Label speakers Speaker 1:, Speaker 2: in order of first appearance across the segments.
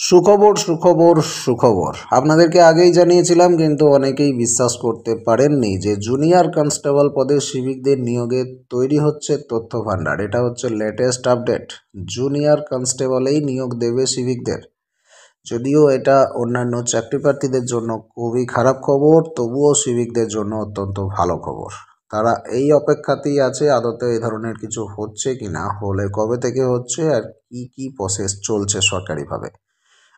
Speaker 1: সুখবর সুখবর সুখবর আপনাদেরকে আগেই জানিয়েছিলাম, কিন্তু অনেকেই বিশ্বাস করতে পারেননি যে জুনিয়র কনস্টেবল পদে সিভিকদের নিয়োগে তৈরি হচ্ছে তথ্য ভাণ্ডার। এটা হচ্ছে লেটেস্ট আপডেট। জুনিয়র কনস্টেবলেই নিয়োগ দেবে সিভিকদের। যদিও এটা অন্যান্য চাকরি প্রার্থীদের জন্য খুবই খারাপ খবর, তবুও সিভিকদের জন্য অত্যন্ত ভালো খবর। তারা এই অপেক্ষাতেই আছে আদতে এই ধরনের কিছু হচ্ছে কিনা, হলে কবে থেকে হচ্ছে, আর কি প্রসেস চলছে সরকারিভাবে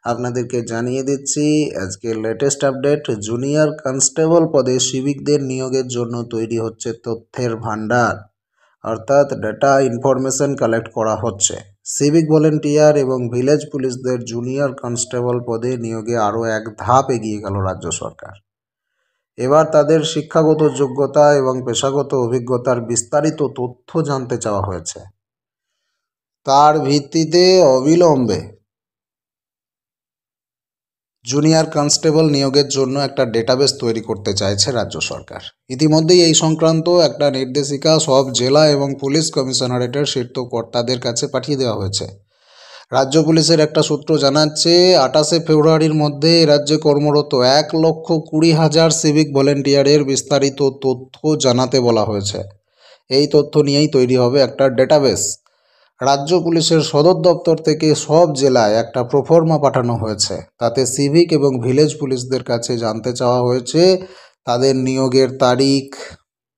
Speaker 1: আপনাদেরকে জানিয়ে দিচ্ছি। আজকে লেটেস্ট আপডেট, জুনিয়র কনস্টেবল পদে সিভিকদের নিয়োগের জন্য তৈরি হচ্ছে তথ্যের ভাণ্ডার, অর্থাৎ ডেটা ইনফরমেশন কালেক্ট করা হচ্ছে। সিভিক ভলেন্টিয়ার এবং ভিলেজ পুলিশদের জুনিয়র কনস্টেবল পদে নিয়োগে আরও এক ধাপ এগিয়ে গেল রাজ্য সরকার। এবার তাদের শিক্ষাগত যোগ্যতা এবং পেশাগত অভিজ্ঞতার বিস্তারিত তথ্য জানতে চাওয়া হয়েছে। তার ভিত্তিতে অবিলম্বে জুনিয়র কনস্টেবল নিয়োগের জন্য একটা ডেটাবেস তৈরি করতে চাইছে রাজ্য সরকার। ইতিমধ্যেই এই সংক্রান্ত একটা নির্দেশিকা সব জেলা এবং পুলিশ কমিশনারেটের শীর্ষ কর্তাদের কাছে পাঠিয়ে দেওয়া হয়েছে। রাজ্য পুলিশের একটা সূত্র জানাচ্ছে, 28শে ফেব্রুয়ারির মধ্যে রাজ্যে কর্মরত 1,20,000 সিভিক ভলেন্টিয়ারের বিস্তারিত তথ্য জানাতে বলা হয়েছে। এই তথ্য নিয়েই তৈরি হবে একটা ডেটাবেস। রাজ্য পুলিশের সদর দপ্তর থেকে সব জেলায় একটা প্রোফর্মা পাঠানো হয়েছে। তাতে সিভিক এবং ভিলেজ পুলিশদের কাছে জানতে চাওয়া হয়েছে তাদের নিয়োগের তারিখ,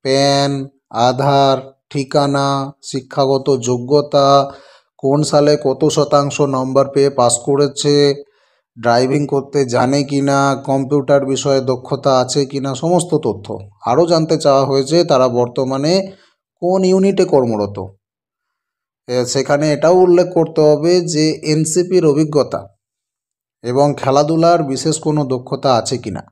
Speaker 1: প্যান, আধার, ঠিকানা, শিক্ষাগত যোগ্যতা, কোন সালে কত শতাংশ নম্বর পেয়ে পাস করেছে, ড্রাইভিং করতে জানে কিনা, কম্পিউটার বিষয়ে দক্ষতা আছে কিনা, সমস্ত তথ্য। আরও জানতে চাওয়া হয়েছে তারা বর্তমানে কোন ইউনিটে কর্মরত। সেখানে এটাও উল্লেখ করতে হবে যে এনসিপির অভিজ্ঞতা এবং খেলাধুলার বিশেষ কোনো দক্ষতা আছে কিনা।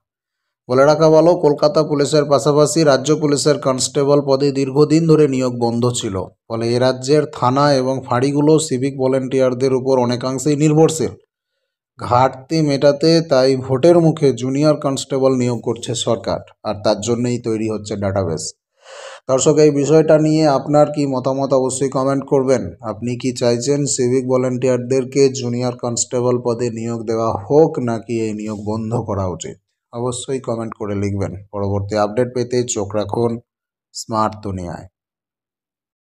Speaker 1: বলে রাখা ভালো, কলকাতা পুলিশের পাশাপাশি রাজ্য পুলিশের কনস্টেবল পদে দীর্ঘদিন ধরে নিয়োগ বন্ধ ছিল। ফলে এ রাজ্যের থানা এবং ফাঁড়িগুলো সিভিক ভলেন্টিয়ারদের উপর অনেকাংশেই নির্ভরশীল। ঘাটতি মেটাতে তাই ভোটের মুখে জুনিয়র কনস্টেবল নিয়োগ করছে সরকার, আর তার জন্যই তৈরি হচ্ছে ডাটাবেস। দর্শক, এই বিষয়টা নিয়ে আপনার কি মতামত অবশ্যই কমেন্ট করবেন। আপনি কি চাইছেন সিভিক ভলেন্টিয়ারদেরকে জুনিয়র কনস্টেবল পদে নিয়োগ দেওয়া হোক, নাকি এই নিয়োগ বন্ধ করা উচিত? অবশ্যই কমেন্ট করে লিখবেন। পরবর্তী আপডেট পেতে চোখ রাখুন স্মার্ট দুনিয়ায়।